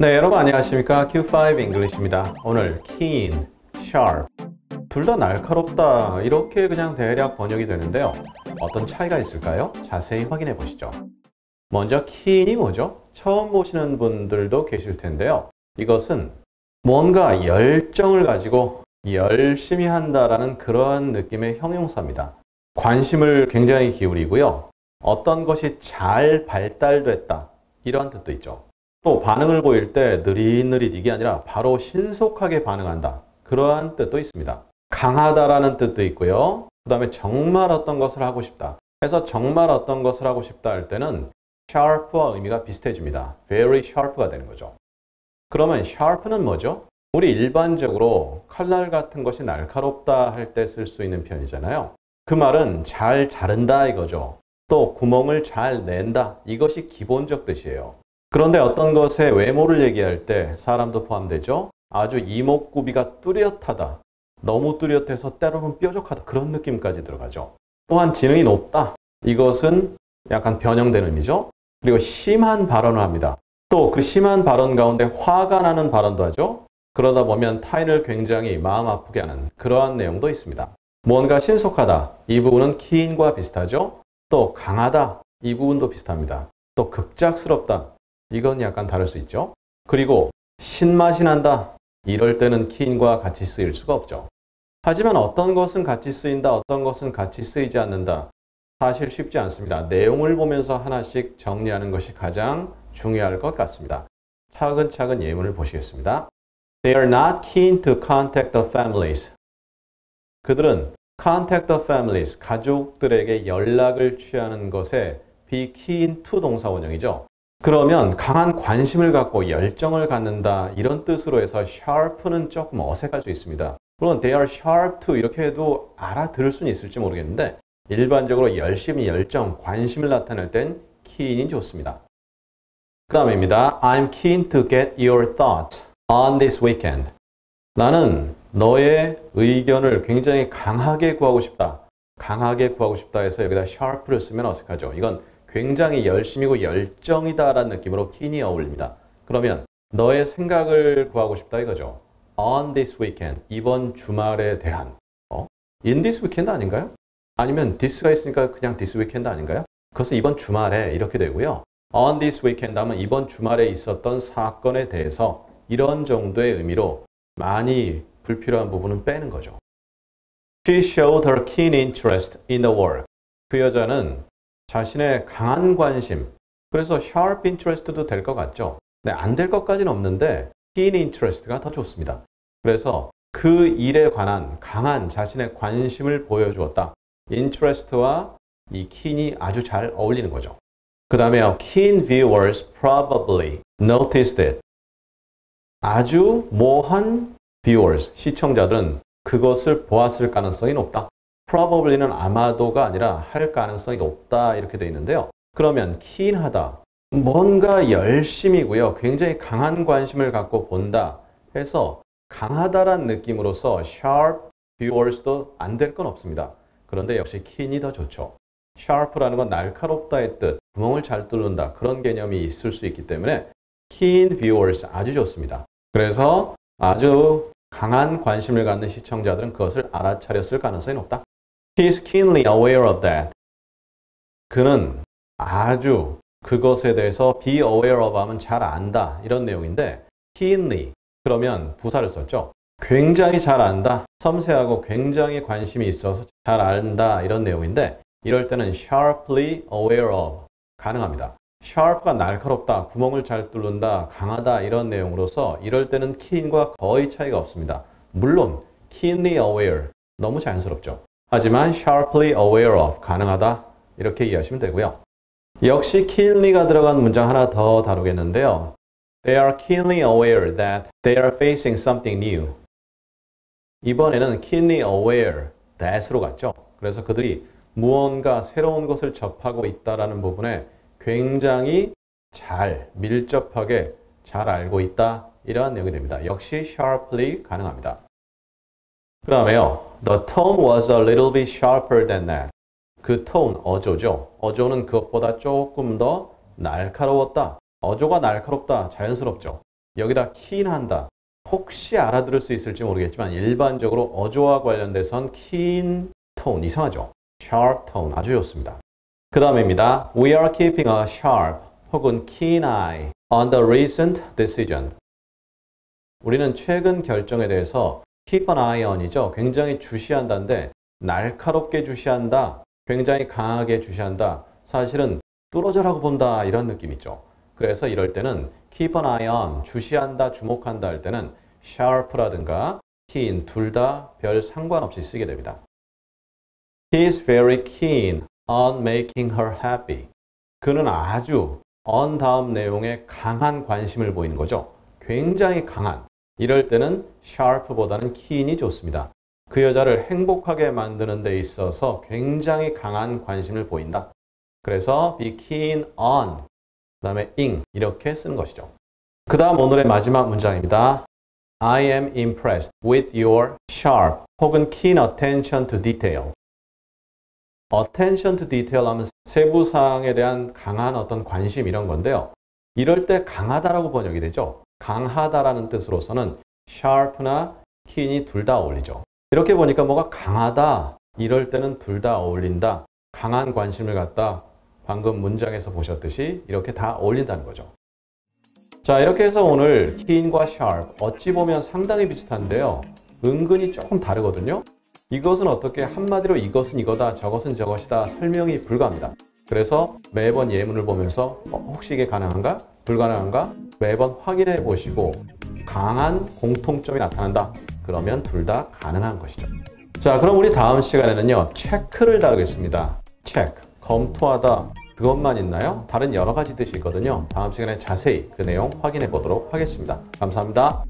네, 여러분 안녕하십니까? Q5 English입니다. 오늘 keen, sharp 둘 다 날카롭다 이렇게 그냥 대략 번역이 되는데요. 어떤 차이가 있을까요? 자세히 확인해 보시죠. 먼저 keen이 뭐죠? 처음 보시는 분들도 계실 텐데요. 이것은 뭔가 열정을 가지고 열심히 한다라는 그런 느낌의 형용사입니다. 관심을 굉장히 기울이고요. 어떤 것이 잘 발달됐다 이런 뜻도 있죠. 또 반응을 보일 때 느릿느릿 이게 아니라 바로 신속하게 반응한다. 그러한 뜻도 있습니다. 강하다라는 뜻도 있고요. 그 다음에 정말 어떤 것을 하고 싶다. 해서 정말 어떤 것을 하고 싶다 할 때는 sharp와 의미가 비슷해집니다. very sharp가 되는 거죠. 그러면 sharp는 뭐죠? 우리 일반적으로 칼날 같은 것이 날카롭다 할 때 쓸 수 있는 편이잖아요. 그 말은 잘 자른다 이거죠. 또 구멍을 잘 낸다. 이것이 기본적 뜻이에요. 그런데 어떤 것의 외모를 얘기할 때 사람도 포함되죠. 아주 이목구비가 뚜렷하다. 너무 뚜렷해서 때로는 뾰족하다. 그런 느낌까지 들어가죠. 또한 지능이 높다. 이것은 약간 변형된 의미죠. 그리고 심한 발언을 합니다. 또 그 심한 발언 가운데 화가 나는 발언도 하죠. 그러다 보면 타인을 굉장히 마음 아프게 하는 그러한 내용도 있습니다. 뭔가 신속하다. 이 부분은 keen과 비슷하죠. 또 강하다. 이 부분도 비슷합니다. 또 급작스럽다. 이건 약간 다를 수 있죠. 그리고 신맛이 난다. 이럴 때는 keen과 같이 쓰일 수가 없죠. 하지만 어떤 것은 같이 쓰인다. 어떤 것은 같이 쓰이지 않는다. 사실 쉽지 않습니다. 내용을 보면서 하나씩 정리하는 것이 가장 중요할 것 같습니다. 차근차근 예문을 보시겠습니다. They are not keen to contact the families. 그들은 contact the families, 가족들에게 연락을 취하는 것에 be keen to 동사 원형이죠. 그러면 강한 관심을 갖고 열정을 갖는다 이런 뜻으로 해서 sharp는 조금 어색할 수 있습니다. 물론 they are sharp to 이렇게 해도 알아들을 수는 있을지 모르겠는데 일반적으로 열심히 열정, 관심을 나타낼 땐 keen이 좋습니다. 그 다음입니다. I'm keen to get your thoughts on this weekend. 나는 너의 의견을 굉장히 강하게 구하고 싶다. 강하게 구하고 싶다 해서 여기다 sharp를 쓰면 어색하죠. 이건 굉장히 열심이고 열정이다라는 느낌으로 keen이 어울립니다. 그러면 너의 생각을 구하고 싶다 이거죠. On this weekend, 이번 주말에 대한. In this weekend 아닌가요? 아니면 this가 있으니까 그냥 this weekend 아닌가요? 그것은 이번 주말에 이렇게 되고요. On this weekend 하면 이번 주말에 있었던 사건에 대해서 이런 정도의 의미로 많이 불필요한 부분은 빼는 거죠. She showed her keen interest in the work. 그 여자는 자신의 강한 관심, 그래서 sharp interest도 될 것 같죠. 네, 안 될 것까지는 없는데 keen interest가 더 좋습니다. 그래서 그 일에 관한 강한 자신의 관심을 보여주었다. interest와 이 keen이 아주 잘 어울리는 거죠. 그 다음에요. keen viewers probably noticed it. 아주 모한 viewers, 시청자들은 그것을 보았을 가능성이 높다. probably는 아마도가 아니라 할 가능성이 높다 이렇게 되어 있는데요. 그러면 keen하다. 뭔가 열심이고요. 굉장히 강한 관심을 갖고 본다 해서 강하다란 느낌으로서 sharp viewers도 안 될 건 없습니다. 그런데 역시 keen이 더 좋죠. sharp라는 건 날카롭다의 뜻, 구멍을 잘 뚫는다 그런 개념이 있을 수 있기 때문에 keen viewers 아주 좋습니다. 그래서 아주 강한 관심을 갖는 시청자들은 그것을 알아차렸을 가능성이 높다. He is keenly aware of that. 그는 아주 그것에 대해서 be aware of 하면 잘 안다 이런 내용인데 keenly 그러면 부사를 썼죠. 굉장히 잘 안다. 섬세하고 굉장히 관심이 있어서 잘 안다 이런 내용인데 이럴 때는 sharply aware of 가능합니다. sharp가 날카롭다, 구멍을 잘 뚫는다, 강하다 이런 내용으로서 이럴 때는 keen과 거의 차이가 없습니다. 물론 keenly aware 너무 자연스럽죠. 하지만 sharply aware of 가능하다 이렇게 이해하시면 되고요. 역시 keenly가 들어간 문장 하나 더 다루겠는데요. They are keenly aware that they are facing something new. 이번에는 keenly aware that으로 갔죠. 그래서 그들이 무언가 새로운 것을 접하고 있다라는 부분에 굉장히 잘 밀접하게 잘 알고 있다 이러한 내용이 됩니다. 역시 sharply 가능합니다. 그 다음에요. The tone was a little bit sharper than that. 그 tone, 어조죠. 어조는 그것보다 조금 더 날카로웠다. 어조가 날카롭다. 자연스럽죠. 여기다 keen한다. 혹시 알아들을 수 있을지 모르겠지만 일반적으로 어조와 관련돼선 keen tone 이상하죠? sharp tone 아주 좋습니다. 그 다음입니다. We are keeping a sharp 혹은 keen eye on the recent decision. 우리는 최근 결정에 대해서 keep an eye on이죠. 굉장히 주시한다인데 날카롭게 주시한다. 굉장히 강하게 주시한다. 사실은 뚫어져라고 본다 이런 느낌이죠. 그래서 이럴 때는 keep an eye on, 주시한다, 주목한다 할 때는 sharp라든가 keen 둘 다 별 상관없이 쓰게 됩니다. He is very keen on making her happy. 그는 아주 on 다음 내용에 강한 관심을 보이는 거죠. 굉장히 강한. 이럴 때는 sharp보다는 keen이 좋습니다. 그 여자를 행복하게 만드는 데 있어서 굉장히 강한 관심을 보인다. 그래서 be keen on, 그 다음에 ing 이렇게 쓰는 것이죠. 그 다음 오늘의 마지막 문장입니다. I am impressed with your sharp 혹은 keen attention to detail. attention to detail 하면 세부사항에 대한 강한 어떤 관심 이런 건데요. 이럴 때 강하다라고 번역이 되죠. 강하다라는 뜻으로서는 sharp나 keen이 둘 다 어울리죠. 이렇게 보니까 뭐가 강하다 이럴 때는 둘 다 어울린다. 강한 관심을 갖다 방금 문장에서 보셨듯이 이렇게 다 어울린다는 거죠. 자, 이렇게 해서 오늘 keen과 sharp 어찌 보면 상당히 비슷한데요. 은근히 조금 다르거든요. 이것은 어떻게 한마디로 이것은 이거다, 저것은 저것이다 설명이 불가합니다. 그래서 매번 예문을 보면서 혹시 이게 가능한가? 불가능한가? 매번 확인해 보시고 강한 공통점이 나타난다. 그러면 둘 다 가능한 것이죠. 자, 그럼 우리 다음 시간에는요. 체크를 다루겠습니다. 체크, 검토하다. 그것만 있나요? 다른 여러 가지 뜻이 있거든요. 다음 시간에 자세히 그 내용 확인해 보도록 하겠습니다. 감사합니다.